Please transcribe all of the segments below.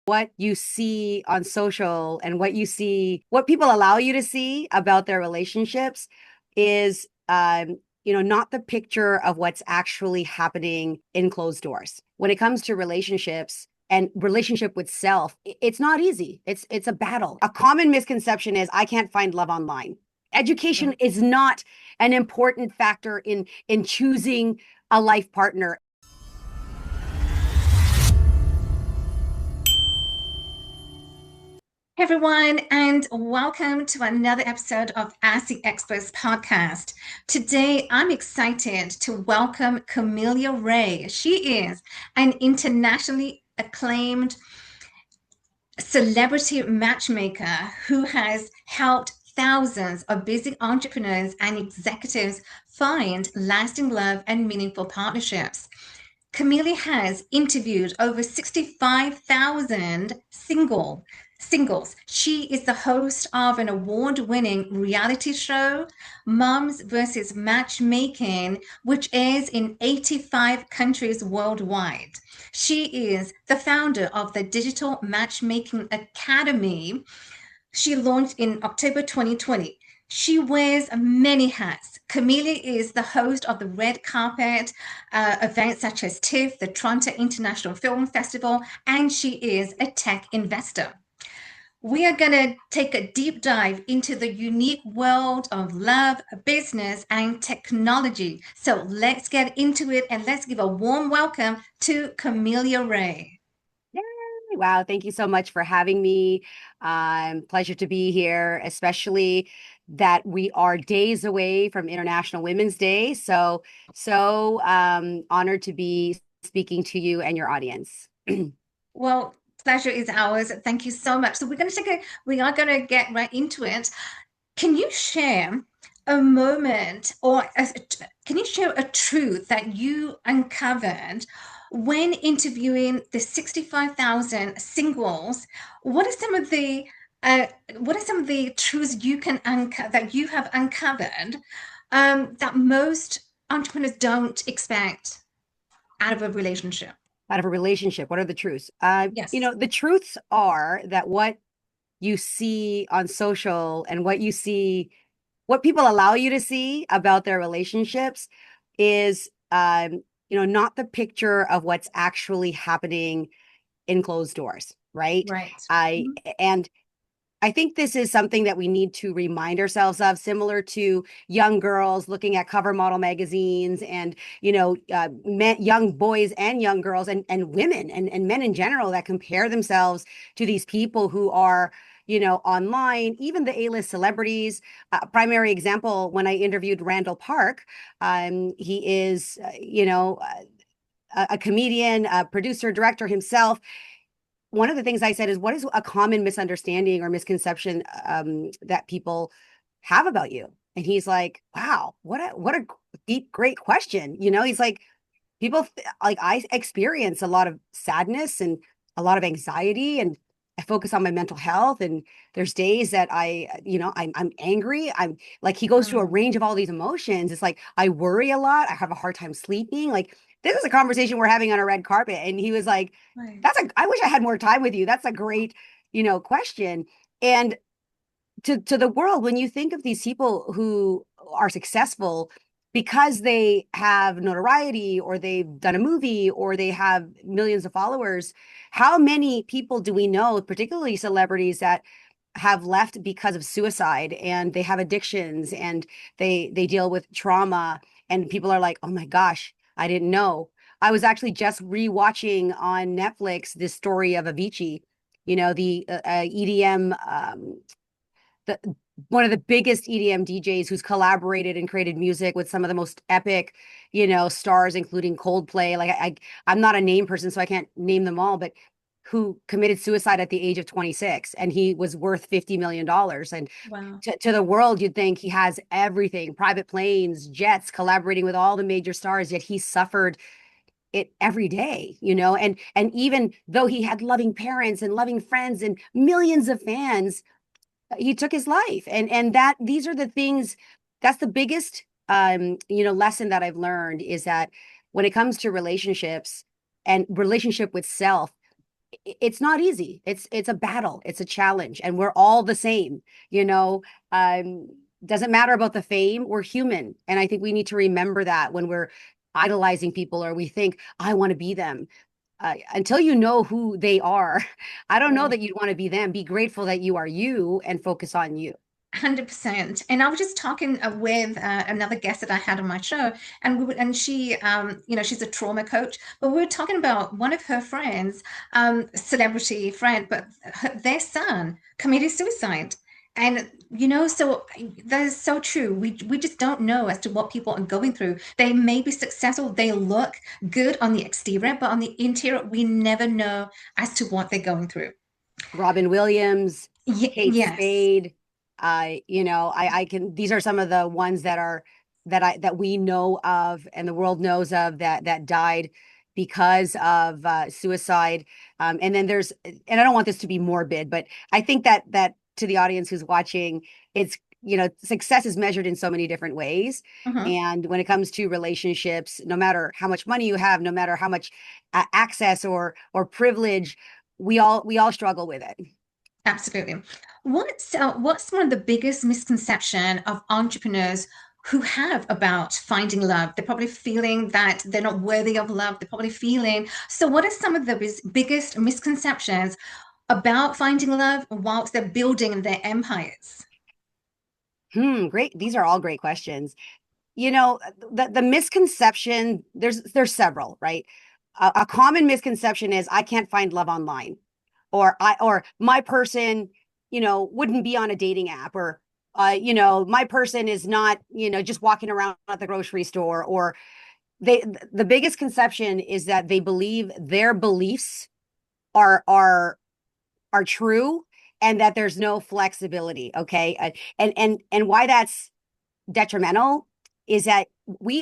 what you see on social and what people allow you to see about their relationships is, not the picture of what's actually happening in closed doors. When it comes to relationships and relationship with self, it's not easy. It's a battle. A common misconception is I can't find love online. Education Right. is not an important factor in choosing a life partner. Hey everyone, and welcome to another episode of Ask the Experts podcast. Today, I'm excited to welcome Carmelia Ray. She is an internationally acclaimed celebrity matchmaker who has helped thousands of busy entrepreneurs and executives find lasting love and meaningful partnerships. Camille has interviewed over 65,000 singles. She is the host of an award-winning reality show, Moms versus Matchmaking, which airs in 85 countries worldwide. She is the founder of the Digital Matchmaking Academy. She launched in October 2020. She wears many hats. Camelia is the host of the red carpet events such as TIFF, the Toronto International Film Festival, and she is a tech investor. We are going to take a deep dive into the unique world of love, business, and technology. So let's get into it and let's give a warm welcome to Camelia Ray. Yay. Wow, thank you so much for having me. Pleasure to be here, especially that we are days away from International Women's Day. So honored to be speaking to you and your audience. Well, pleasure is ours. Thank you so much. So we are going to get right into it. Can you share a moment can you share a truth that you uncovered when interviewing the 65,000 singles? What are some of the uh, what are some of the truths that you have uncovered that most entrepreneurs don't expect out of a relationship? Out of a relationship, what are the truths? Yes. The truths are that what you see on social and what people allow you to see about their relationships is, not the picture of what's actually happening in closed doors, right? Right. I Mhm. and I think this is something that we need to remind ourselves of, similar to young girls looking at cover model magazines and, young boys and young girls and women and men in general that compare themselves to these people who are, online, even the A-list celebrities. Primary example, when I interviewed Randall Park, he is, a comedian, a producer, director himself. One of the things I said is, what is a common misunderstanding or misconception that people have about you? And he's like, wow, what a deep, great question. He's like, like I experience a lot of sadness and a lot of anxiety, and I focus on my mental health. And there's days that I'm angry. I'm like, he goes through a Mm, range of all these emotions. It's like, I worry a lot. I have a hard time sleeping. Like, this is a conversation we're having on a red carpet. And he was like, right. I wish I had more time with you. That's a great, question. And to the world, when you think of these people who are successful because they have notoriety or they've done a movie or they have millions of followers, how many people do we know, particularly celebrities, that have left because of suicide, and they have addictions, and they deal with trauma, and people are like, oh my gosh, I didn't know. I was actually just rewatching on Netflix this story of Avicii, the EDM, the one of the biggest EDM DJs who's collaborated and created music with some of the most epic, stars, including Coldplay. Like, I'm not a name person, so I can't name them all, but who committed suicide at the age of 26, and he was worth $50 million. And Wow. to the world, you'd think he has everything: private planes, jets, collaborating with all the major stars, yet he suffered it every day, and even though he had loving parents and loving friends and millions of fans, he took his life. And that these are the things, that's the biggest lesson that I've learned, is that when it comes to relationships and relationship with self, it's not easy. It's a battle. It's a challenge, and we're all the same. You know, doesn't matter about the fame. We're human, and I think we need to remember that when we're idolizing people or we think I want to be them. Until you know who they are, I don't know Right. that you'd want to be them. Be grateful that you are you and focus on you. 100%. And I was just talking with another guest that I had on my show, and she, she's a trauma coach, but we were talking about one of her friends, celebrity friend, but their son committed suicide. And so that is so true. We just don't know as to what people are going through. They may be successful, they look good on the exterior, but on the interior, we never know as to what they're going through. Robin Williams, Kate Yes. Spade. I can, these are some of the ones that we know of and the world knows of that died because of suicide. And then and I don't want this to be morbid, but I think that to the audience who's watching, it's, success is measured in so many different ways. Mhm. And when it comes to relationships, no matter how much money you have, no matter how much access or privilege, we all struggle with it. Absolutely. What's one of the biggest misconception of entrepreneurs who have about finding love? They're probably feeling that they're not worthy of love. They're probably feeling. So, what are some of the biggest misconceptions about finding love whilst they're building their empires? Great. These are all great questions. The misconception, there's several, right? A common misconception is I can't find love online, or my person, wouldn't be on a dating app, or my person is not, just walking around at the grocery store, or they the biggest conception is that they believe their beliefs are are are true and that there's no flexibility. Okay. And why that's detrimental is that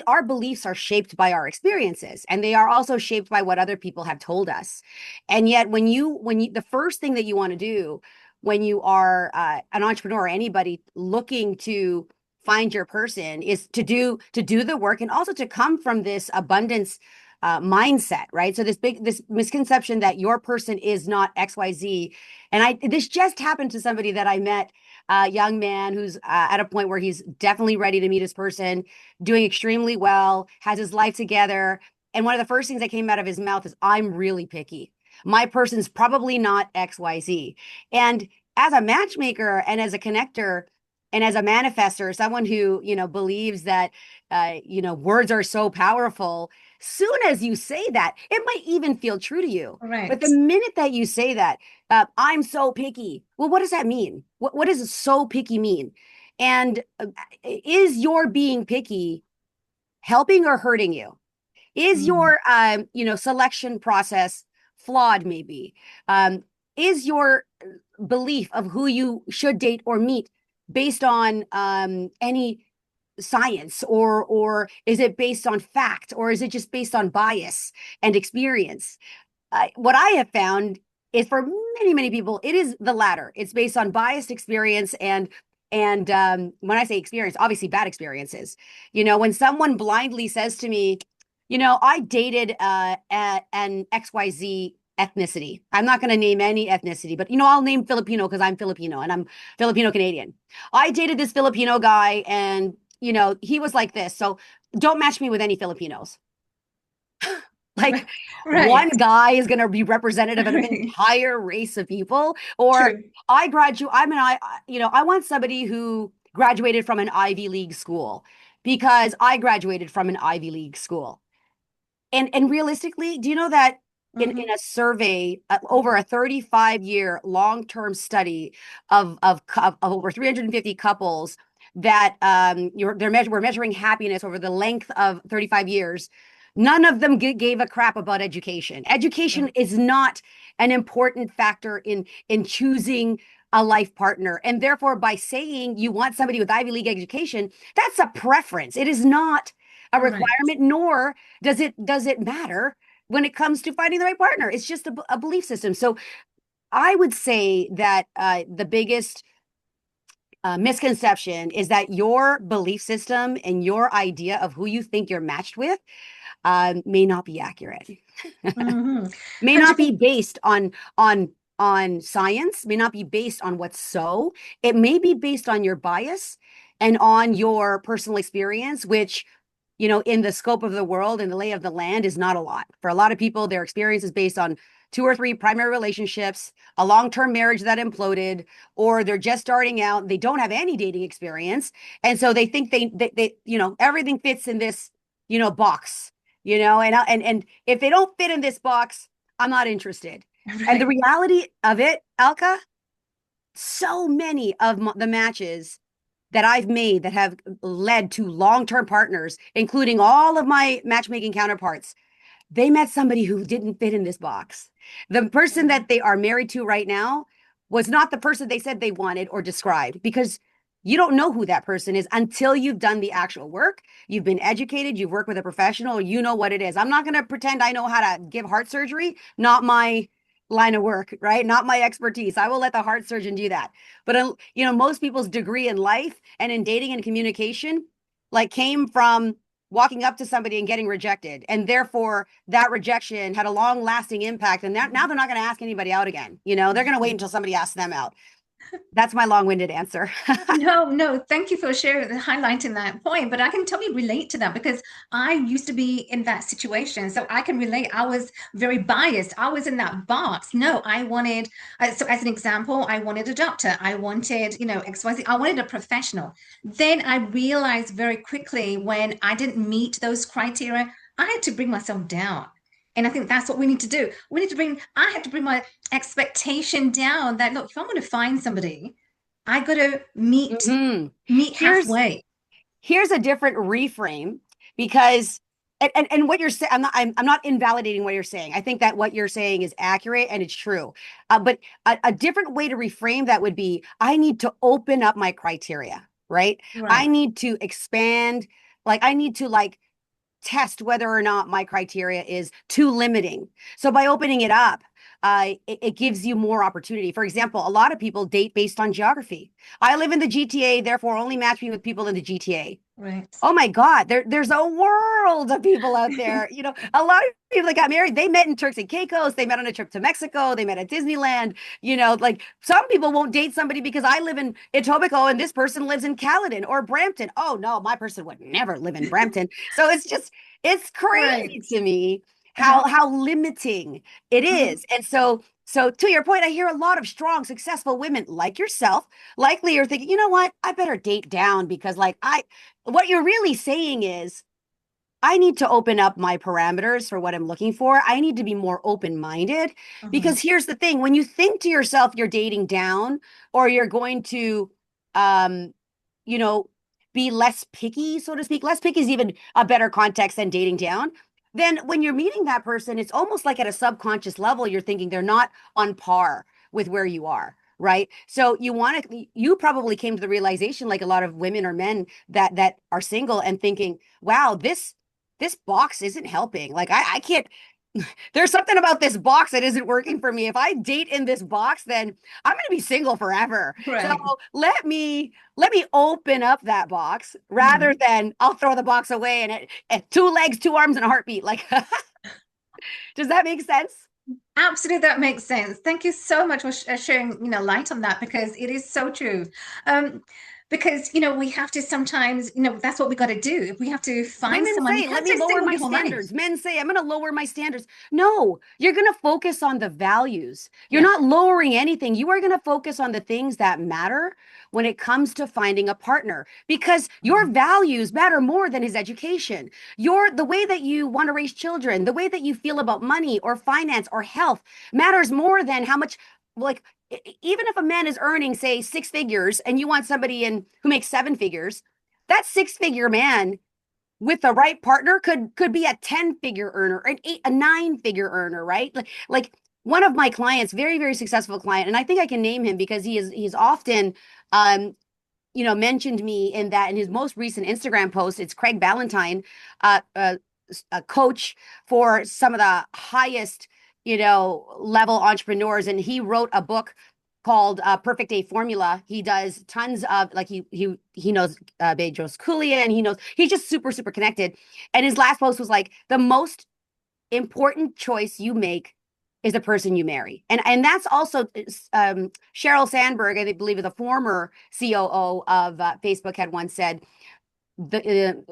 our beliefs are shaped by our experiences, and they are also shaped by what other people have told us. And yet when you the first thing that you want to do when you are an entrepreneur or anybody looking to find your person is to do the work, and also to come from this abundance mindset, right? So this misconception that your person is not XYZ. And this just happened to somebody that I met, a young man who's at a point where he's definitely ready to meet his person, doing extremely well, has his life together. And one of the first things that came out of his mouth is, I'm really picky. My person's probably not XYZ. And as a matchmaker and as a connector and as a manifester, someone who, believes that, words are so powerful, soon as you say that, it might even feel true to you. But the Right. minute that you say that, I'm so picky. Well, what does that mean? What does so picky mean? And is your being picky helping or hurting you? Is Mm. your selection process flawed? Maybe is your belief of who you should date or meet based on any science, or is it based on fact, or is it just based on bias and experience? What I have found is, for many people, it is the latter. It's based on biased experience, and when I say experience, obviously bad experiences. When someone blindly says to me, I dated an XYZ ethnicity. I'm not going to name any ethnicity, but I'll name Filipino because I'm Filipino and I'm Filipino Canadian. I dated this Filipino guy, and he was like this. So don't match me with any Filipinos. Like, Right. one guy is going to be representative of an Right. entire race of people. Or True. I want somebody who graduated from an Ivy League school, because I graduated from an Ivy League school. And realistically, do you know that in Hmm. a survey, over a 35-year long-term study of over 350 couples, that we're measuring happiness over the length of 35 years, none of them gave a crap about education. Education is not an important factor in choosing a life partner. And therefore, by saying you want somebody with Ivy League education, that's a preference. It is not a Right. requirement, nor does it matter when it comes to finding the right partner. It's just a belief system. So I would say that the biggest misconception is that your belief system and your idea of who you think you're matched with may not be accurate. Mm-hmm. May not be 100%. based on science, may not be based on what's so. It may be based on your bias and on your personal experience, which, in the scope of the world and the lay of the land is not a lot. For a lot of people, their experience is based on two or three primary relationships, a long-term marriage that imploded, or they're just starting out, they don't have any dating experience. And so they think everything fits in this, box, and if they don't fit in this box, I'm not interested. And the Right. reality of it, Alka, so many of the matches that I've made that have led to long-term partners, including all of my matchmaking counterparts, they met somebody who didn't fit in this box. The person Mhm. that they are married to right now was not the person they said they wanted or described, because you don't know who that person is until you've done the actual work. You've been educated, you've worked with a professional, you know what it is. I'm not going to pretend I know how to give heart surgery, not my line of work, right? Not my expertise. I will let the heart surgeon do that. But most people's degree in life and in dating and communication like came from walking up to somebody and getting rejected. And therefore, that rejection had a long lasting impact. And now they're not going to ask anybody out again. They're going to wait until somebody asks them out. That's my long winded answer. No, no, thank you for sharing, highlighting that point. But I can totally relate to that because I used to be in that situation. So I can relate. I was very biased. I was in that box. No, I wanted, so as an example, I wanted a doctor. I wanted, XYZ. I wanted a professional. Then I realized very quickly when I didn't meet those criteria, I had to bring myself down. And I think that's what we need to do. I had to bring my expectation down that, look, if I'm going to find somebody, I got to Mhm. meet Here's halfway. here's a different reframe, because and what you're saying, I'm not invalidating what you're saying. I think that what you're saying is accurate and it's true. But a different way to reframe that would be, I need to open up my criteria, right? I Right. need to expand, like I need to test whether or not my criteria is too limiting. So by opening it up, it gives you more opportunity. For example, a lot of people date based on geography. I live in the GTA, therefore only match me with people in the GTA. Right. Oh my God, there's a world of people out there. A lot of people that got married, they met in Turks and Caicos, they met on a trip to Mexico, they met at Disneyland. Like some people won't date somebody because I live in Etobicoke and this person lives in Caledon or Brampton. Oh no, my person would never live in Brampton. So it's Right. crazy to me Uh-huh. how limiting it Mhm. is. And so to your point, I hear a lot of strong, successful women like yourself likely are thinking, you know what, I better date down because what you're really saying is, I need to open up my parameters for what I'm looking for. I need to be more open minded, Mhm. because here's the thing, when you think to yourself you're dating down, or you're going to, um, you know, be less picky, so to speak, less picky is even a better context than dating down. Then when you're meeting that person, it's almost like at a subconscious level, you're thinking they're not on par with where you are. Right. So you probably came to the realization, like a lot of women or men that are single, and thinking, wow, this box isn't helping. Like I can't, there's something about this box that isn't working for me. If I date in this box, then I'm going to be single forever. So Right. let me open up that box rather Mhm. than I'll throw the box away and two legs, two arms, and a heartbeat. Like, does that make sense? Absolutely, that makes sense. Thank you so much for sharing, light on that because it is so true. Um, because we have to sometimes, that's what we got to do. We have to find Women someone. You say, let can't me stay lower single my your whole life. standards. Men say, I'm going to lower my standards. No, you're going to focus on the values. You're Yeah. not lowering anything. You are going to focus on the things that matter when it comes to finding a partner, because your Mhm. values matter more than his education. The way that you want to raise children, the way that you feel about money or finance or health matters more than how much, like, even if a man is earning, say, six figures and you want somebody in who makes seven figures, that six-figure man with the right partner could be a 10-figure earner, an eight, a nine-figure earner, right? Like one of my clients, very, very successful client, and I think I can name him because he's often mentioned me in his most recent Instagram post. It's Craig Ballantyne, uh, uh a coach for some of the highest level entrepreneurs, and he wrote a book called Perfect Day Formula. He does tons of like he knows Bedros Keuilian. He's just super super connected. And his last post was like the most important choice you make is the person you marry. And that's also Sheryl Sandberg, I believe, the former COO of Facebook, had once said the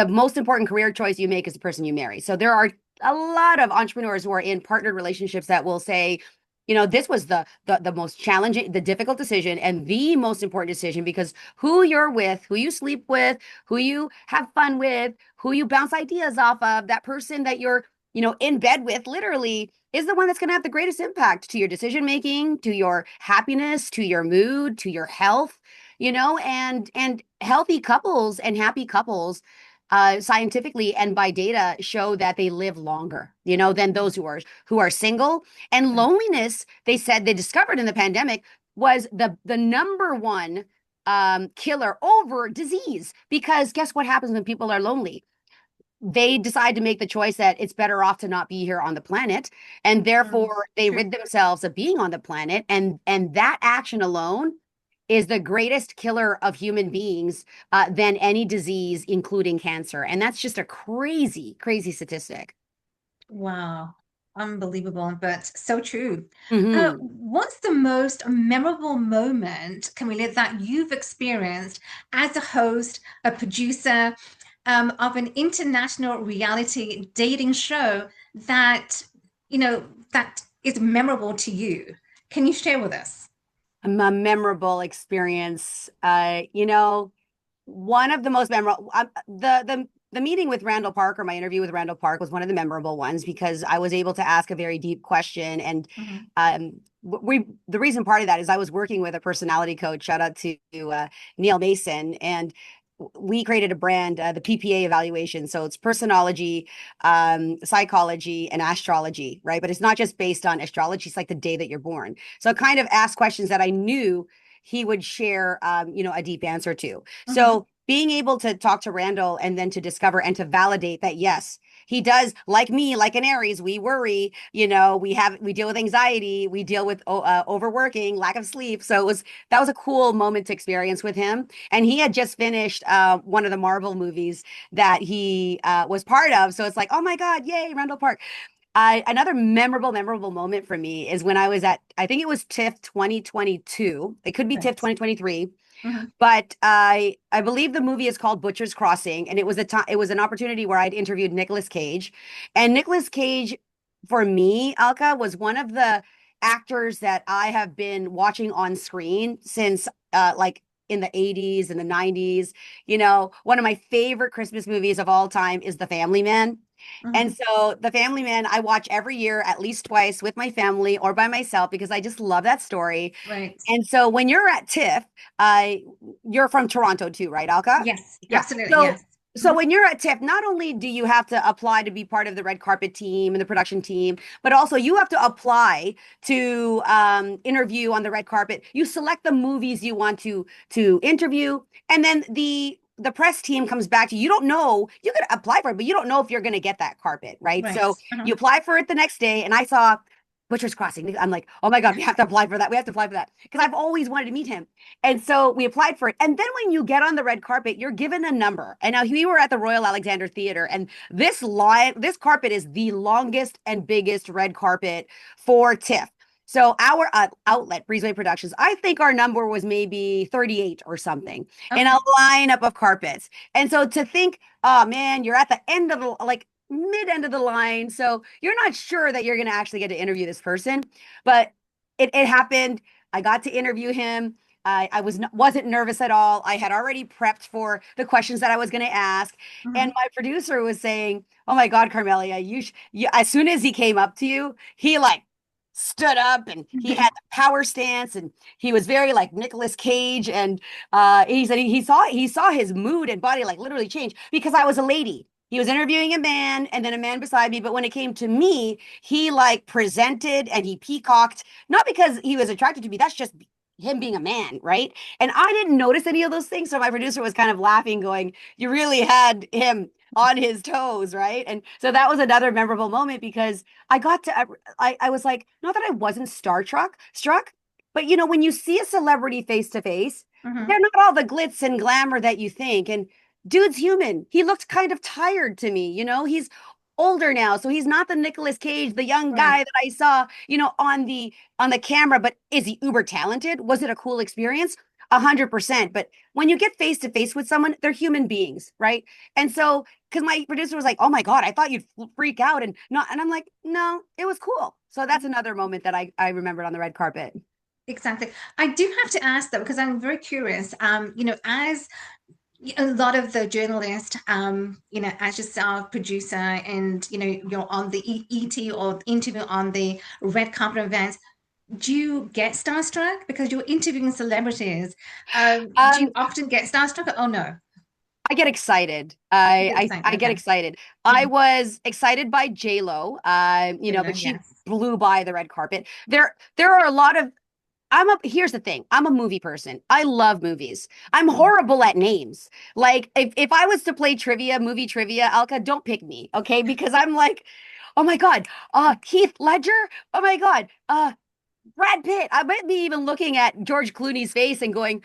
most important career choice you make is the person you marry. So there are a lot of entrepreneurs who are in partnered relationships that will say, this was the most challenging, the difficult decision and the most important decision, because who you're with, who you sleep with, who you have fun with, who you bounce ideas off of, that person that you're, in bed with, literally, is the one that's going to have the greatest impact to your decision making, to your happiness, to your mood, to your health, and healthy couples and happy couples scientifically and by data show that they live longer, than those who are single. And loneliness, they said they discovered in the pandemic, was the number one killer over disease. Because guess what happens when people are lonely? They decide to make the choice that it's better off to not be here on the planet, and therefore they rid themselves of being on the planet. And that action alone is the greatest killer of human beings than any disease, including cancer. And that's just a crazy, crazy statistic. Wow. Unbelievable, but so true. Mm-hmm. What's the most memorable moment, Camilla, that you've experienced as a host, a producer, of an international reality dating show that, that is memorable to you? Can you share with us? A memorable experience. One of the most memorable, the meeting with Randall Park, or my interview with Randall Park, was one of the memorable ones because I was able to ask a very deep question. And Mhm. the reason part of that is I was working with a personality coach. Shout out to Neil Mason, and we created a brand, the PPA evaluation. So it's personology, psychology, and astrology, right? But it's not just based on astrology. It's like the day that you're born. So I kind of asked questions that I knew he would share, a deep answer to. Mhm. So being able to talk to Randall and then to discover and to validate that, yes, he does, like me, like an Aries, we worry, we deal with anxiety, we deal with overworking, lack of sleep. So that was a cool moment to experience with him. And he had just finished one of the Marvel movies that he was part of. So it's like, oh my God, yay, Randall Park. Another memorable moment for me is when I was I think it was TIFF 2022. It could be TIFF Right. 2023, Mhm. but I believe the movie is called Butcher's Crossing, and it was an opportunity where I'd interviewed Nicolas Cage, and Nicolas Cage, for me, Alka, was one of the actors that I have been watching on screen since like in the 80s and the 90s. One of my favorite Christmas movies of all time is The Family Man. And Mhm. so The Family Man, I watch every year at least twice with my family or by myself because I just love that story. Right. And so when you're at TIFF, uh, you're from Toronto too, right, Alka? Yes, Yeah. absolutely. So Yes. so Mhm. when you're at TIFF, not only do you have to apply to be part of the red carpet team and the production team, but also you have to apply to interview on the red carpet. You select the movies you want to interview, and then the press team comes back to you. You don't know, you could apply for it, but you don't know if you're going to get that carpet, right? Right. So Uh-huh. you apply for it the next day, and I saw Butcher's Crossing. I'm like, oh my God, we have to apply for that. We have to apply for that because I've always wanted to meet him. And so we applied for it. And then when you get on the red carpet, you're given a number. And now we were at the Royal Alexander Theater, and this carpet is the longest and biggest red carpet for TIFF. So our outlet, Breezeway Productions, I think our number was maybe 38 or something in a Okay. lineup of carpets. And so to think, oh man, you're at the end of the like mid end of the line. So you're not sure that you're going to actually get to interview this person, but it happened. I got to interview him. I wasn't nervous at all. I had already prepped for the questions that I was going to ask, and Mhm. my producer was saying, "Oh my God, Carmelia, as soon as he came up to you, he like stood up and he had the power stance, and he was very like Nicolas Cage, and he said he saw his mood and body like literally change because I was a lady." He was interviewing a man and then a man beside me. But when it came to me, he like presented and he peacocked, not because he was attracted to me. That's just him being a man, right? And I didn't notice any of those things. So my producer was kind of laughing, going, "You really had him on his toes, right?" And so that was another memorable moment because I got to, I was like, not that I wasn't struck, But when you see a celebrity face to face, Hmm. they're not all the glitz and glamour that you think. And dude's human. He looked kind of tired to me. He's older now, so he's not the Nicolas Cage, the young guy Right. that I saw, on the camera. But is he uber talented? Was it a cool experience? 100%. But when you get face to face with someone, they're human beings, right? And so, because my producer was like, "Oh my God, I thought you'd freak out," and not, and I'm like, "No, it was cool." So that's another moment that I remembered on the red carpet. Exactly. I do have to ask though, because I'm very curious. As a lot of the journalists, as yourself, producer, and you're on the ET or interview on the red carpet events. Do you get starstruck because you're interviewing celebrities? Do you Um, often get starstruck? Oh no, I get excited. you get I excited. get Okay. excited. I was excited by J Lo, but she Yes. blew by the red carpet. There are a lot of here's the thing. I'm a movie person. I love movies. I'm Mm. horrible at names. Like if I was to play trivia, movie trivia, Alka, don't pick me, okay? Because I'm like, oh my God, Heath Ledger. Oh my God, Brad Pitt. I might be even looking at George Clooney's face and going,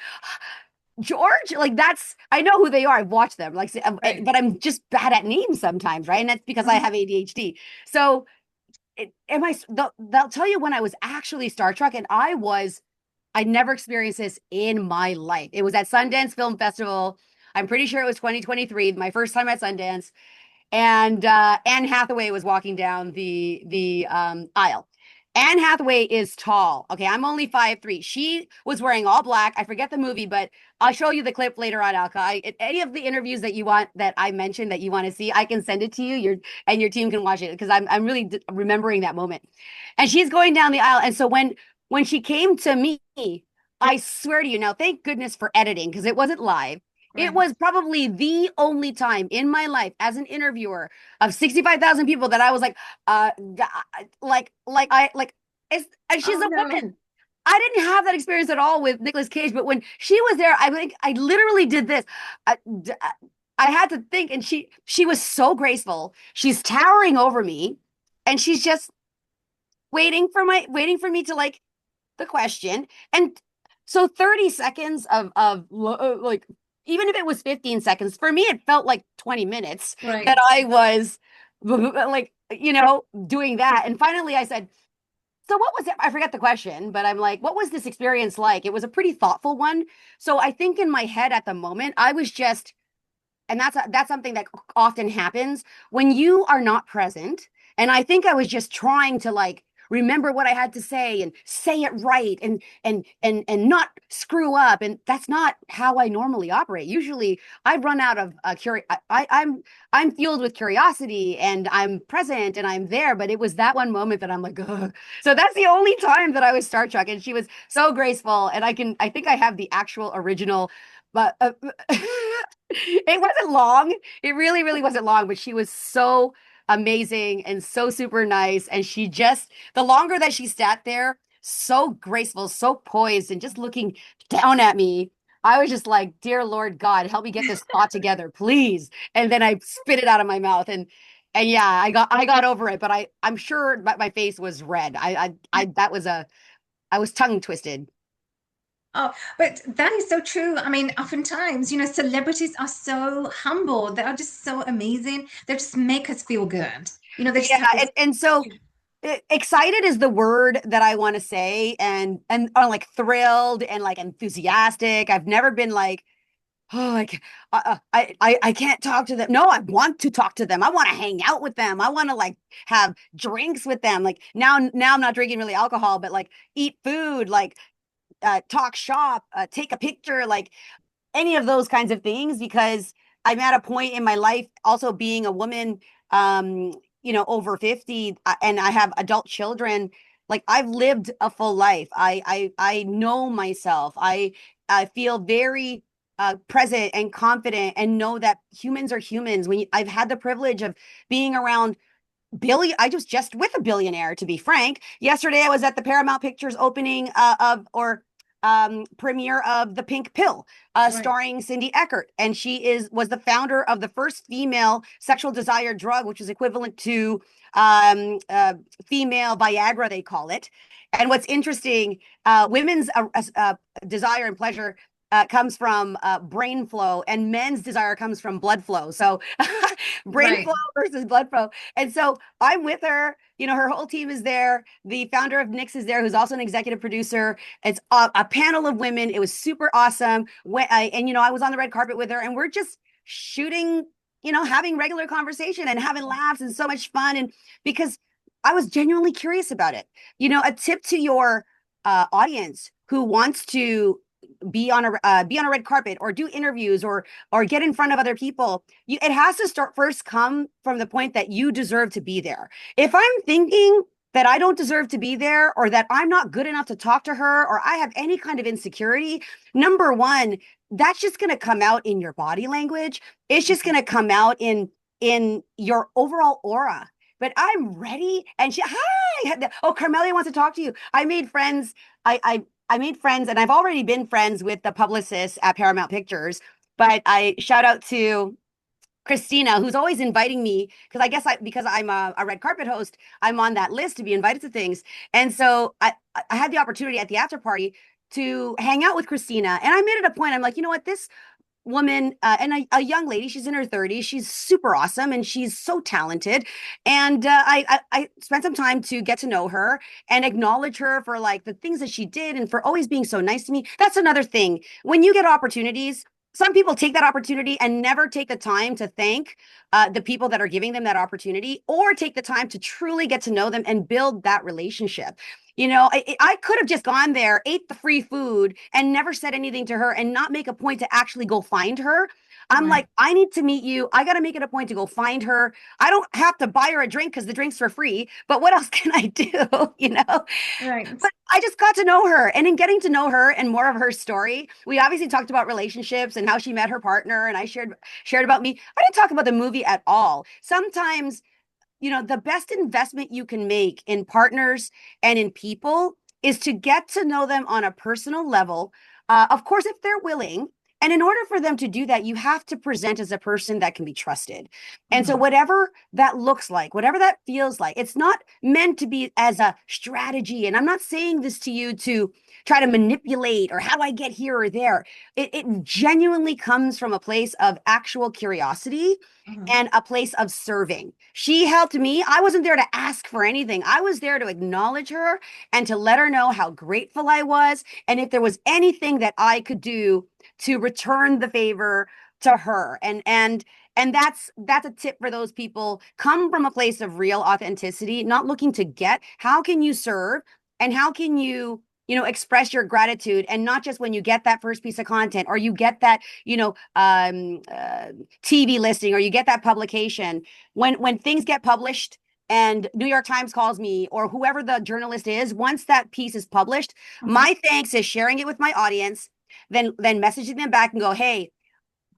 George, like that's I know who they are. I've watched them, like, Right. but I'm just bad at names sometimes, right? And that's because I Mhm. have ADHD. So, am I? They'll tell you when I was actually Star Trek, and I never experienced this in my life. It was at Sundance Film Festival. I'm pretty sure it was 2023, my first time at Sundance, and Anne Hathaway was walking down the aisle. Anne Hathaway is tall. Okay, I'm only 5'3". She was wearing all black. I forget the movie, but I'll show you the clip later on, Alka. Any of the interviews that you want that I mentioned that you want to see, I can send it to you. Your team can watch it because I'm really remembering that moment. And she's going down the aisle, and so when she came to me, I swear to you, now thank goodness for editing because it wasn't live. It Right. was probably the only time in my life as an interviewer of 65,000 people that I was like, and she's Oh a no. woman. I didn't have that experience at all with Nicolas Cage, but when she was there, I think I literally did this. I, I had to think, and she was so graceful. She's towering over me, and she's just waiting for me to like the question. And so 30 seconds of like, even if it was 15 seconds, for me, it felt like 20 minutes that Right. I was like, doing that. And finally I said, so what was it? I forget the question, but I'm like, what was this experience like? It was a pretty thoughtful one. So I think in my head at the moment, I was just, and that's something that often happens when you are not present. And I think I was just trying to like remember what I had to say and say it right and not screw up. And that's not how I normally operate. Usually I run out of I'm fueled with curiosity and I'm present and I'm there. But it was that one moment that I'm like, ugh. So that's the only time that I was Star Trek, and she was so graceful. And I think I have the actual original, but it wasn't long. It really, really wasn't long, but she was so amazing and so super nice. And the longer that she sat there, so graceful, so poised, and just looking down at me, I was just like, Dear Lord God, help me get this thought together, please. And then I spit it out of my mouth. And yeah, I got over it, but I'm sure my face was red. I was tongue twisted. Oh, but that is so true. I mean, oftentimes, celebrities are so humble. They are just so amazing. They just make us feel good. They just Yeah, have this. and so excited is the word that I want to say, and like thrilled and like enthusiastic. I've never been like, oh, like I can't talk to them. No, I want to talk to them. I want to hang out with them. I want to like have drinks with them. Like now I'm not drinking really alcohol, but like eat food, like talk shop, take a picture, like any of those kinds of things, because I'm at a point in my life, also being a woman, over 50, and I have adult children. Like I've lived a full life. I know myself. I feel very present and confident, and know that humans are humans. I've had the privilege of being around I was just with a billionaire, to be frank. Yesterday, I was at the Paramount Pictures opening premiere of The Pink Pill, Right. starring Cindy Eckert, and was the founder of the first female sexual desire drug, which is equivalent to female Viagra, they call it. And what's interesting, women's desire and pleasure comes from brain flow, and men's desire comes from blood flow. So brain Right. flow versus blood flow. And so I'm with her. You know, her whole team is there. The founder of Nix is there, who's also an executive producer. It's a panel of women. It was super awesome. And, you know, I was on the red carpet with her, and we're just shooting, you know, having regular conversation and having laughs and so much fun. And because I was genuinely curious about it. You know, a tip to your audience who wants to be on a red carpet or do interviews or get in front of other people, it has to start first come from the point that you deserve to be there. If I'm thinking that I don't deserve to be there, or that I'm not good enough to talk to her, or I have any kind of insecurity, number one, that's just going to come out in your body language. It's just going to come out in your overall aura. But I'm ready. And hi. Oh, Carmelia wants to talk to you. I made friends. I made friends, and I've already been friends with the publicist at Paramount Pictures. But I shout out to Christina, who's always inviting me, because I guess because I'm a red carpet host, I'm on that list to be invited to things. And so I had the opportunity at the after party to hang out with Christina, and I made it a point. I'm like, you know what, this woman and a young lady, she's in her 30s, she's super awesome and she's so talented. And I spent some time to get to know her and acknowledge her for like the things that she did and for always being so nice to me. That's another thing. When you get opportunities, some people take that opportunity and never take the time to thank the people that are giving them that opportunity, or take the time to truly get to know them and build that relationship. You know, I could have just gone there, ate the free food, and never said anything to her and not make a point to actually go find her. I'm Right. like, I need to meet you. I got to make it a point to go find her. I don't have to buy her a drink because the drinks are free, but what else can I do? You know? Right. But I just got to know her. And in getting to know her and more of her story, we obviously talked about relationships and how she met her partner. And I shared about me. I didn't talk about the movie at all. Sometimes, you know, the best investment you can make in partners and in people is to get to know them on a personal level. Of course, if they're willing. And in order for them to do that, you have to present as a person that can be trusted. And so, Mhm. whatever that looks like, whatever that feels like, it's not meant to be as a strategy. And I'm not saying this to you to try to manipulate or how do I get here or there. It genuinely comes from a place of actual curiosity Mhm. and a place of serving. She helped me. I wasn't there to ask for anything. I was there to acknowledge her and to let her know how grateful I was. And if there was anything that I could do to return the favor to her. And that's a tip for those people. Come from a place of real authenticity, not looking to get. How can you serve? And how can you know, express your gratitude, and not just when you get that first piece of content, or you get that, you know, TV listing, or you get that publication. When things get published and New York Times calls me, or whoever the journalist is, once that piece is published, Mhm. my thanks is sharing it with my audience, then messaging them back and go, hey,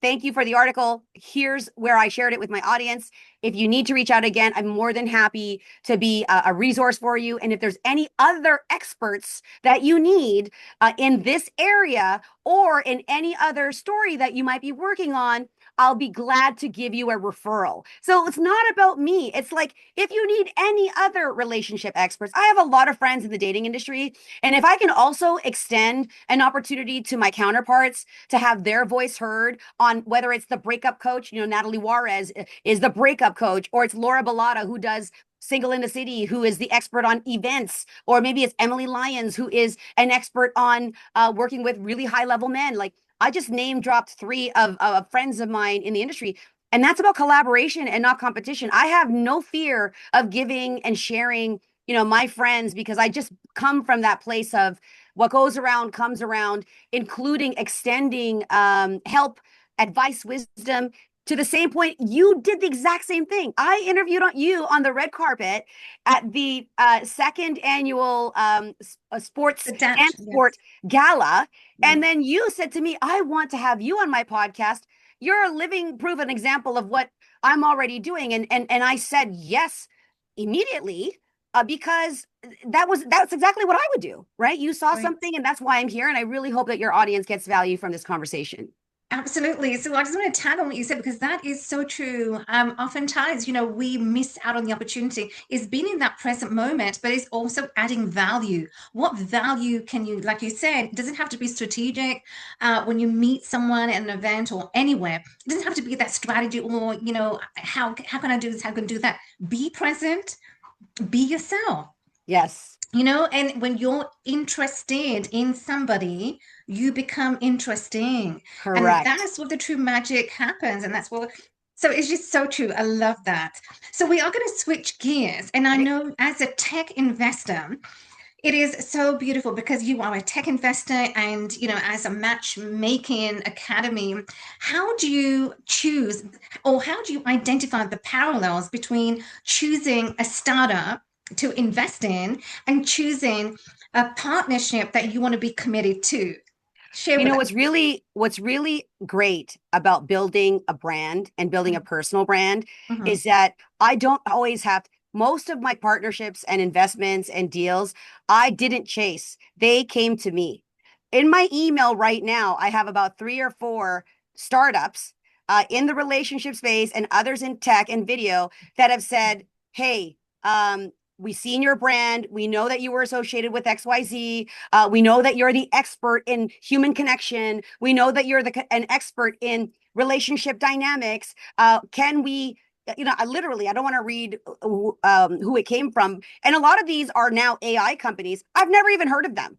thank you for the article. Here's where I shared it with my audience. If you need to reach out again, I'm more than happy to be a resource for you. And if there's any other experts that you need in this area or in any other story that you might be working on, I'll be glad to give you a referral. So it's not about me. It's like, if you need any other relationship experts, I have a lot of friends in the dating industry. And if I can also extend an opportunity to my counterparts to have their voice heard on whether it's the breakup coach, you know, Natalie Juarez is the breakup coach, or it's Laura Bellotta, who does Single in the City, who is the expert on events, or maybe it's Emily Lyons, who is an expert on working with really high level men. Like, I just name dropped three of friends of mine in the industry. And that's about collaboration and not competition. I have no fear of giving and sharing, you know, my friends, because I just come from that place of what goes around comes around, including extending help, advice, wisdom. To the same point, you did the exact same thing. I interviewed you on the red carpet at the second annual sports The and depth, sport yes. gala. And Right. then you said to me, I want to have you on my podcast. You're a living proof, an example of what I'm already doing. And I said yes immediately, because that's exactly what I would do, right? You saw Right. something, and that's why I'm here. And I really hope that your audience gets value from this conversation. Absolutely. So I just want to tag on what you said because that is so true. Oftentimes, we miss out on the opportunity. Is being in that present moment, but it's also adding value. What value can you, like you said, it doesn't have to be strategic. When you meet someone at an event or anywhere, it doesn't have to be that strategy or, how can I do this? How can I do that? Be present, be yourself. Yes, And when you're interested in somebody, you become interesting. And correct. that's what the true magic happens. And that's what, so it's just so true. I love that. So we are going to switch gears. And I Okay. know as a tech investor, it is so beautiful because you are a tech investor and, as a matchmaking academy, how do you choose or how do you identify the parallels between choosing a startup to invest in and choosing a partnership that you want to be committed to? Share You with know, us. what's really great about building a brand and building a personal brand Mhm. is that I don't always have most of my partnerships and investments and deals I didn't chase. They came to me. In my email right now, I have about 3 or 4 startups in the relationship space and others in tech and video that have said, "Hey, we've seen your brand. We know that you were associated with XYZ. We know that you're the expert in human connection. We know that you're an expert in relationship dynamics. Can we, I don't want to read who it came from. And a lot of these are now AI companies. I've never even heard of them.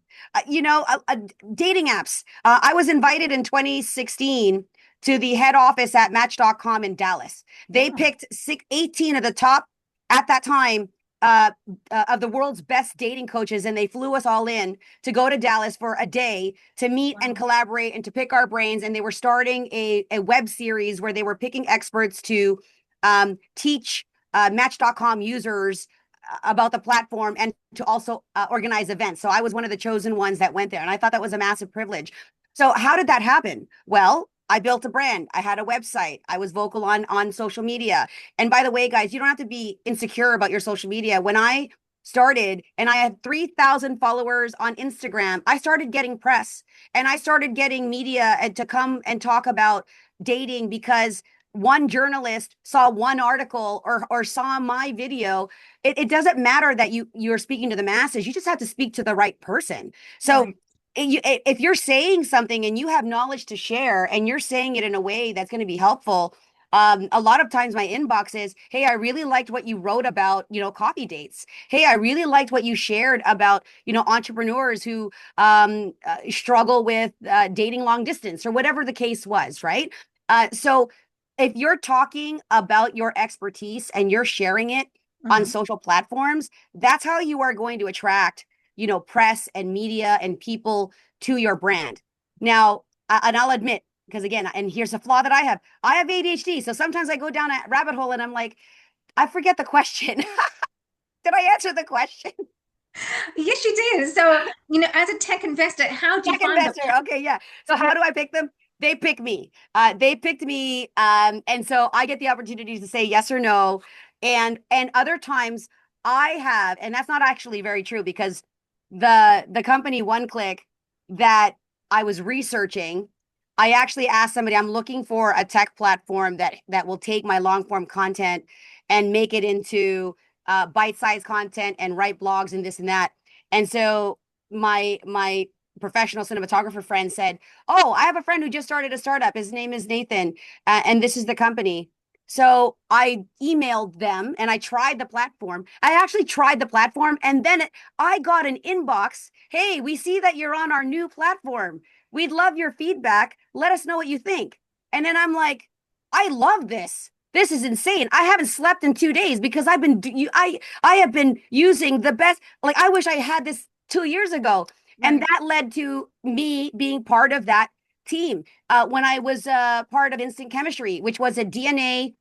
Dating apps. I was invited in 2016 to the head office at Match.com in Dallas. They Wow. picked 18 of the top at that time of the world's best dating coaches, and they flew us all in to go to Dallas for a day to meet and Wow. collaborate and to pick our brains. And they were starting a web series where they were picking experts to teach Match.com users about the platform and to also organize events. So I was one of the chosen ones that went there, and I thought that was a massive privilege. So how did that happen? Well, I built a brand. I had a website. I was vocal on social media. And by the way, guys, you don't have to be insecure about your social media. When I started and I had 3,000 followers on Instagram, I started getting press and I started getting media and to come and talk about dating because one journalist saw one article or saw my video. It doesn't matter that you're speaking to the masses. You just have to speak to the right person. So Right. if you're saying something and you have knowledge to share and you're saying it in a way that's going to be helpful, a lot of times my inbox is, "Hey, I really liked what you wrote about, coffee dates. Hey, I really liked what you shared about, entrepreneurs who struggle with dating long distance," or whatever the case was, right? So if you're talking about your expertise and you're sharing it on Mhm. social platforms, that's how you are going to attract, press and media and people to your brand. Now, and I'll admit, because again, and here's a flaw that I have. I have ADHD. So sometimes I go down a rabbit hole and I'm like, I forget the question. Did I answer the question? Yes, you did. So, as a tech investor, how do you Tech find the investor. Okay, yeah. So how do I pick them? They pick me. They picked me. And so I get the opportunity to say yes or no. And other times I have, and that's not actually very true because the company One Click that I was researching, I actually asked somebody, I'm looking for a tech platform that will take my long form content and make it into bite-sized content and write blogs and this and that. And so my professional cinematographer friend said, "Oh, I have a friend who just started a startup. His name is Nathan, and this is the company." So I emailed them and I tried the platform. I actually tried the platform, and then I got an inbox. "Hey, we see that you're on our new platform. We'd love your feedback. Let us know what you think." And then I'm like, "I love this. This is insane. I haven't slept in 2 days because I have been using the best. Like I wish I had this 2 years ago." And right. that led to me being part of that team when I was part of Instant Chemistry, which was a DNA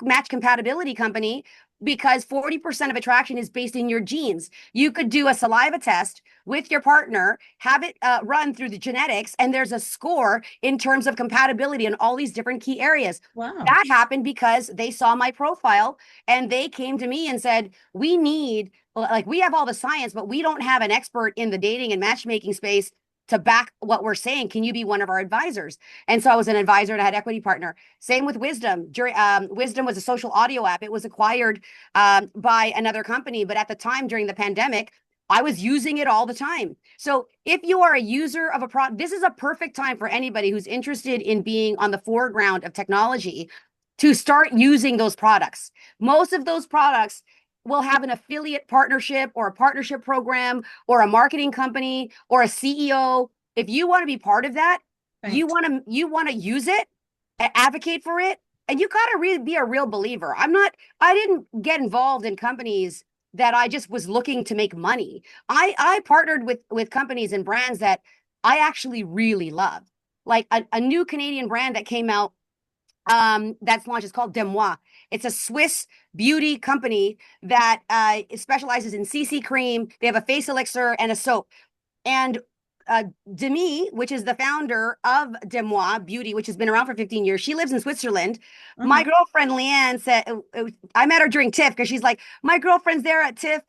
match compatibility company, because 40% of attraction is based in your genes. You could do a saliva test with your partner, have it run through the genetics, and there's a score in terms of compatibility in all these different key areas. Wow. That happened because they saw my profile and they came to me and said, "We need, like, we have all the science, but we don't have an expert in the dating and matchmaking space. to back what we're saying. Can you be one of our advisors? And so I was an advisor and I had equity partner. Same with Wisdom. Wisdom was a social audio app. It was acquired by another company, but at the time during the pandemic, I was using it all the time. So if you are a user of a product, this is a perfect time for anybody who's interested in being on the foreground of technology to start using those products. Most of those products will have an affiliate partnership or a partnership program or a marketing company or a CEO. If you want to be part of that, Right. you want to use it, advocate for it, and you got to be a real believer. I didn't get involved in companies that I just was looking to make money. I partnered with companies and brands that I actually really love. Like a new Canadian brand that came out that's launched is called Demois. It's a Swiss beauty company that specializes in CC cream. They have a face elixir and a soap. And Demi, which is the founder of Demois Beauty, which has been around for 15 years, she lives in Switzerland. My girlfriend Leanne said, I met her during TIFF because she's like, my girlfriend's there at TIFF.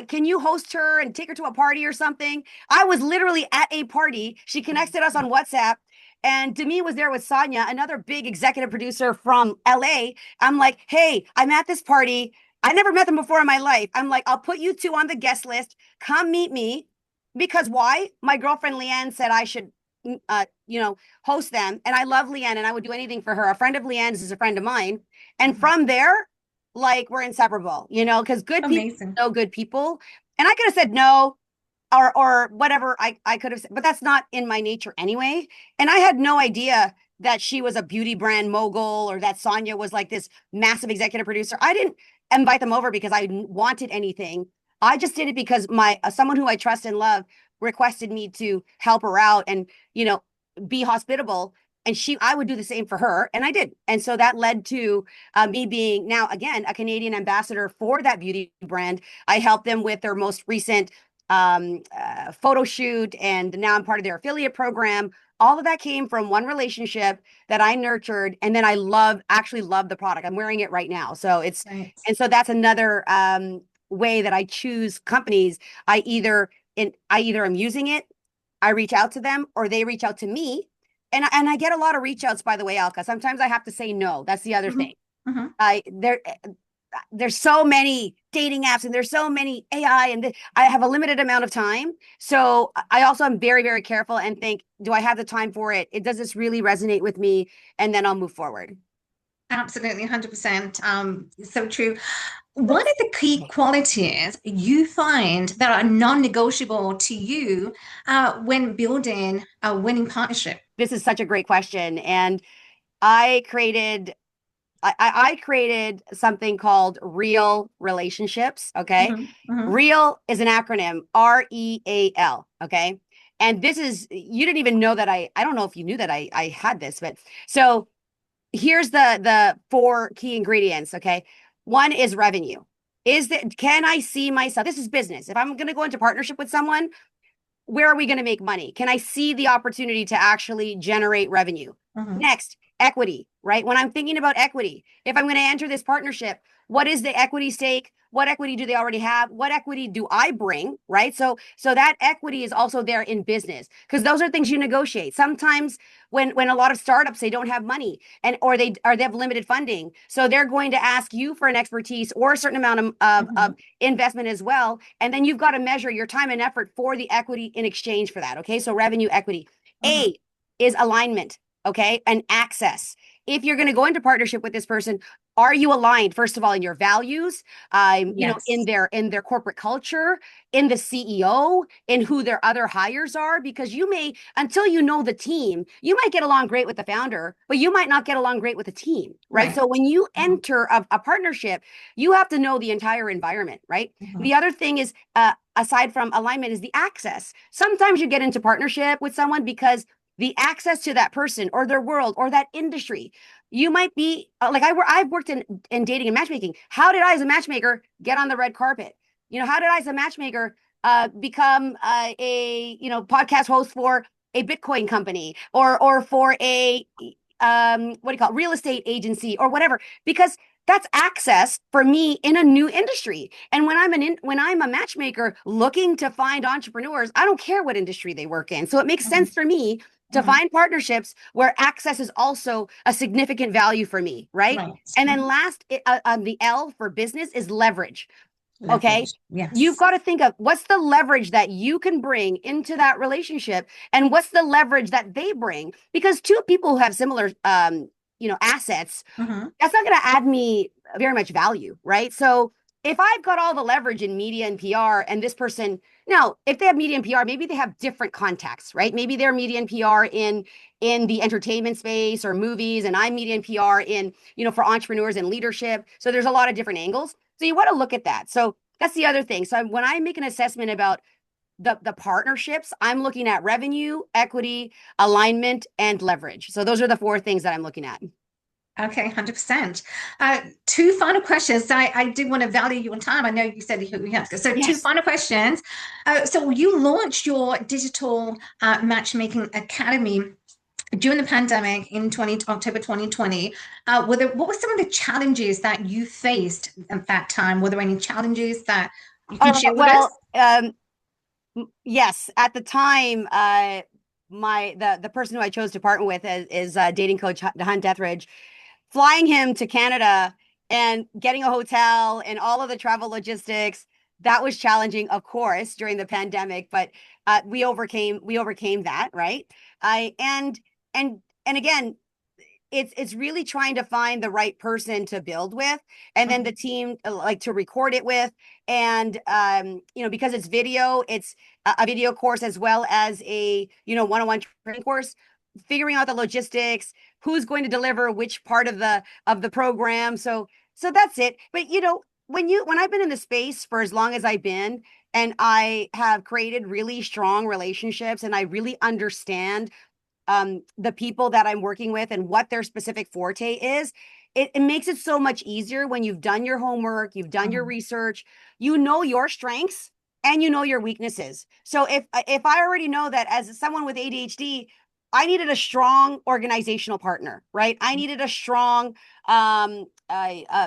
Can you host her and take her to a party or something? I was literally at a party. She connected us on WhatsApp. And Demi was there with Sonia, another big executive producer from LA. I'm like, hey, I'm at this party. I never met them before in my life. I'm like, I'll put you two on the guest list. Come meet me. Because why? My girlfriend Leanne said I should, host them. And I love Leanne and I would do anything for her. A friend of Leanne's is a friend of mine. And from there, like we're inseparable, because good people Amazing. know good people. And I could have said no or whatever I could have said, but that's not in my nature anyway. And I had no idea that she was a beauty brand mogul or that Sonia was like this massive executive producer. I didn't invite them over because I wanted anything. I just did it because someone who I trust and love requested me to help her out and, be hospitable. And I would do the same for her. And I did. And so that led to me being now, again, a Canadian ambassador for that beauty brand. I helped them with their most recent photo shoot. And now I'm part of their affiliate program. All of that came from one relationship that I nurtured. And then I actually love the product. I'm wearing it right now. So Right. and so that's another way that I choose companies. I either am using it, I reach out to them, or they reach out to me. And I get a lot of reach outs, by the way, Alka. Sometimes I have to say no. That's the other thing. Mm-hmm. There's so many dating apps and there's so many AI and I have a limited amount of time. So I also am very, very careful and think, do I have the time for it? Does this really resonate with me? And then I'll move forward. Absolutely, 100%. So true. What are the key qualities you find that are non-negotiable to you when building a winning partnership? This is such a great question. And I created I created something called Real Relationships. Okay. Mm-hmm. Real is an acronym, REAL. Okay. And you didn't even know that I don't know if you knew that I had this, but so here's the four key ingredients. Okay. One is revenue. Can I see myself? This is business. If I'm going to go into partnership with someone, where are we going to make money? Can I see the opportunity to actually generate revenue? Mm-hmm. Next, equity, right? When I'm thinking about equity, if I'm going to enter this partnership, what is the equity stake? What equity do they already have? What equity do I bring, right? So that equity is also there in business because those are things you negotiate. Sometimes when a lot of startups, they don't have money or they have limited funding. So they're going to ask you for an expertise or a certain amount of investment as well. And then you've got to measure your time and effort for the equity in exchange for that. Okay. So revenue, equity. A is alignment. Okay. And access. If you're going to go into partnership with this person, are you aligned, first of all, in your values, in their corporate culture, in the CEO, in who their other hires are? Because until you know the team, you might get along great with the founder, but you might not get along great with the team, right? So when you enter a partnership, you have to know the entire environment, right? The other thing is, aside from alignment, is the access. Sometimes you get into partnership with someone because the access to that person or their world or that industry. You might be I've worked in dating and matchmaking. How did I, as a matchmaker, get on the red carpet? How did I, as a matchmaker, become a podcast host for a Bitcoin company or for a real estate agency or whatever? Because that's access for me in a new industry. And when I'm a matchmaker looking to find entrepreneurs, I don't care what industry they work in. So it makes Mhm. sense for me to Mhm. find partnerships where access is also a significant value for me, right? Right. And then Mhm. last, the L for business is leverage. Okay. Leverage. You've Yes. got to think of what's the leverage that you can bring into that relationship and what's the leverage that they bring, because two people who have similar assets, Mhm. that's not going to add me very much value, right? So if I've got all the leverage in media and PR and this person, now if they have media and PR, maybe they have different contacts, right? Maybe they're media and PR in the entertainment space or movies, and I'm media and PR in, for entrepreneurs and leadership. So there's a lot of different angles. So you want to look at that. So that's the other thing. So when I make an assessment about the partnerships, I'm looking at revenue, equity, alignment, and leverage. So those are the four things that I'm looking at. Okay, 100%. Two final questions. I did want to value your time. I know you said you have to. So two Yes. final questions. So you launched your digital matchmaking academy during the pandemic in October 2020. What were some of the challenges that you faced at that time? Were there any challenges that you can share with us? Well, yes. At the time, the person who I chose to partner with is dating coach Hunt Deathridge. Flying him to Canada and getting a hotel and all of the travel logistics, that was challenging, of course, during the pandemic. But we overcame that, right? I and again, it's really trying to find the right person to build with, and then the Mhm. team like to record it with. And because it's video, it's a video course as well as a one-on-one training course, figuring out the logistics, who's going to deliver which part of the program. So that's it. But when I've been in the space for as long as I've been, and I have created really strong relationships, and I really understand the people that I'm working with and what their specific forte is, it makes it so much easier when you've done your homework, you've done your Mhm. research, you know your strengths and you know your weaknesses. So if I already know that as someone with ADHD, I needed a strong organizational partner, right? I needed a strong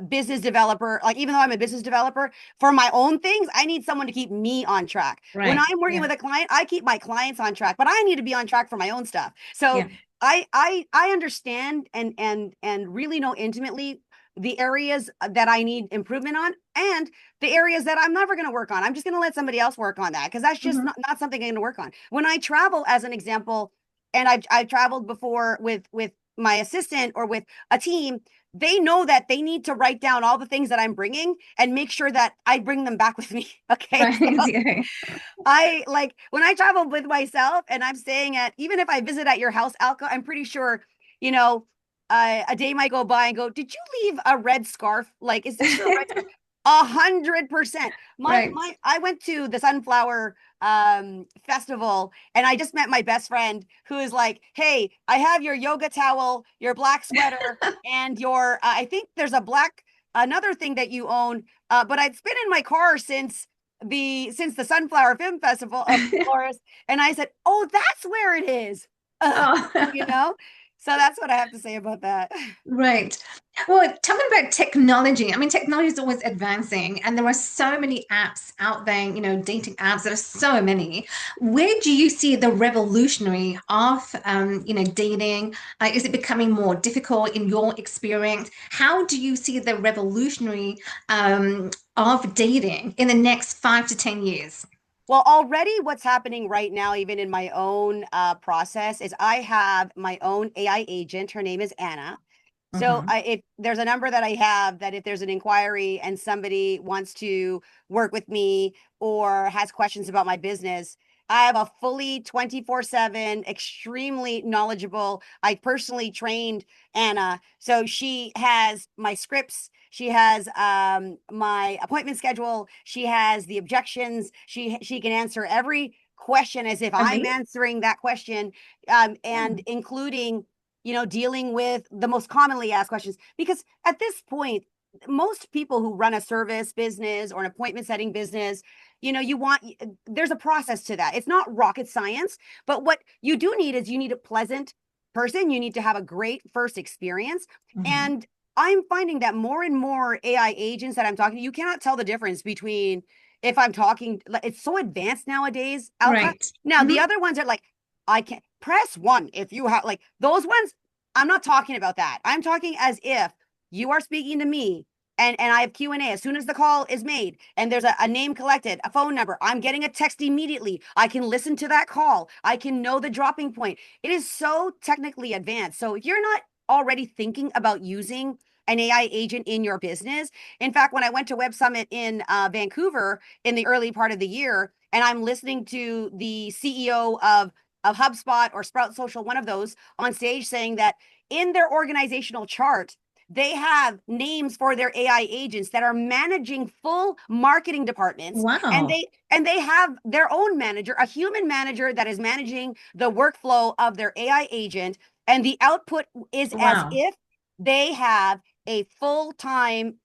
business developer. Like, even though I'm a business developer for my own things, I need someone to keep me on track. When Right. I'm working Yeah. with a client, I keep my clients on track, but I need to be on track for my own stuff. So Yeah. I understand and really know intimately the areas that I need improvement on, and the areas that I'm never going to work on. I'm just going to let somebody else work on that, because that's just Mhm. not something I'm going to work on. When I travel, as an example, and I've traveled before with my assistant or with a team, they know that they need to write down all the things that I'm bringing and make sure that I bring them back with me. Okay. Right. So Yeah. I like when I travel with myself and I'm staying at, even if I visit at your house, Alka, I'm pretty sure, you know, a day might go by and go, did you leave a red scarf? Like, is this your red scarf? 100%. Right. I went to the Sunflower festival, and I just met my best friend who is like, hey, I have your yoga towel, your black sweater, and your I think there's another thing that you own, but it's been in my car since the Sunflower Film Festival of Flores. And I said, oh, that's where it is. Ugh, you Oh. know? So that's what I have to say about that. Right. Well, tell me about technology. I mean, technology is always advancing, and there are so many apps out there, dating apps. There are so many. Where do you see the revolutionary of, dating? Is it becoming more difficult in your experience? How do you see the revolutionary of dating in the next 5 to 10 years? Well, already what's happening right now, even in my own process, is I have my own AI agent. Her name is Anna. So Hmm. if there's a number that I have, that if there's an inquiry and somebody wants to work with me or has questions about my business, I have a fully 24/7, extremely knowledgeable. I personally trained Anna. So she has my scripts. She has my appointment schedule. She has the objections. She can answer every question as if I'm Amazing. answering that question, and including dealing with the most commonly asked questions. Because at this point, most people who run a service business or an appointment setting business, there's a process to that. It's not rocket science, but what you do need is you need a pleasant person. You need to have a great first experience. Hmm. And I'm finding that more and more AI agents that I'm talking to, you cannot tell the difference between if I'm talking, it's so advanced nowadays, Alka. Right. Now, the Mhm. other ones are like, I can press one if you have, like, those ones, I'm not talking about that. I'm talking as if you are speaking to me and I have Q&A. As soon as the call is made and there's a name collected, a phone number, I'm getting a text immediately. I can listen to that call. I can know the dropping point. It is so technically advanced. So if you're not already thinking about using an AI agent in your business. In fact, when I went to Web Summit in Vancouver in the early part of the year, and I'm listening to the CEO of HubSpot or Sprout Social, one of those, on stage saying that in their organizational chart, they have names for their AI agents that are managing full marketing departments, and Wow. they have their own manager, a human manager that is managing the workflow of their AI agent, and the output is as Wow. if they have a full-time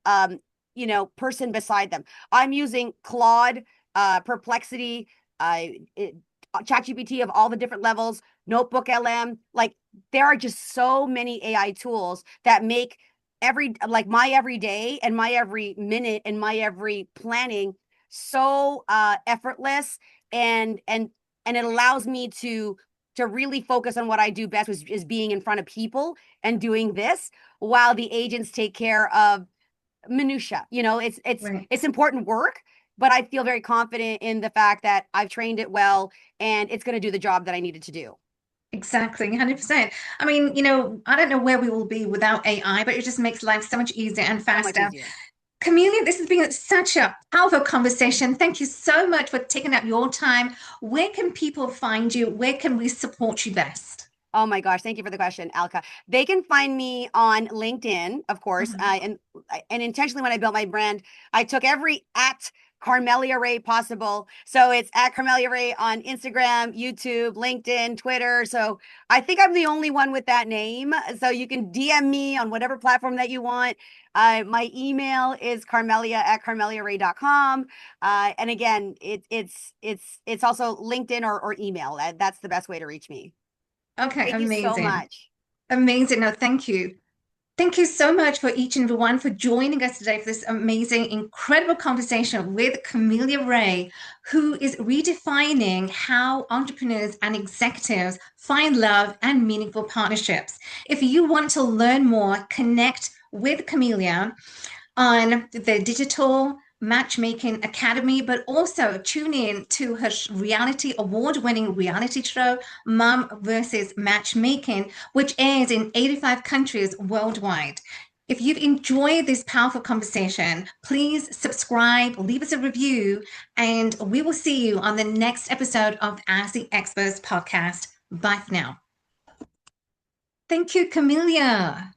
person beside them. I'm using Claude, Perplexity, ChatGPT of all the different levels, Notebook LM. Like, there are just so many AI tools that make my every day and my every minute and my every planning so effortless, and it allows me to really focus on what I do best, which is being in front of people and doing this while the agents take care of minutia. Right. It's important work, but I feel very confident in the fact that I've trained it well and it's going to do the job that I needed to do. Exactly, 100%. I mean, I don't know where we will be without AI, but it just makes life so much easier and So much faster. easier. Camelia, this has been such a powerful conversation. Thank you so much for taking up your time. Where can people find you? Where can we support you best? Oh my gosh, thank you for the question, Alka. They can find me on LinkedIn, of course, Mhm. and intentionally when I built my brand, I took every at Carmelia Ray possible. So it's at Carmelia Ray on Instagram, YouTube, LinkedIn, Twitter. So I think I'm the only one with that name. So you can DM me on whatever platform that you want. My email is carmelia@carmeliaray.com. And again, it's also LinkedIn or email. That's the best way to reach me. Okay, Thank you so amazing. much. Amazing. No, thank you. Thank you so much for each and every one for joining us today for this amazing, incredible conversation with Carmelia Ray, who is redefining how entrepreneurs and executives find love and meaningful partnerships. If you want to learn more, connect with Carmelia on the digital matchmaking academy, but also tune in to her reality award-winning reality show Mom versus Matchmaking, which airs in 85 countries worldwide. If you've enjoyed this powerful conversation, please subscribe, leave us a review, and we will see you on the next episode of As the Experts podcast. Bye for now. Thank you, Camelia.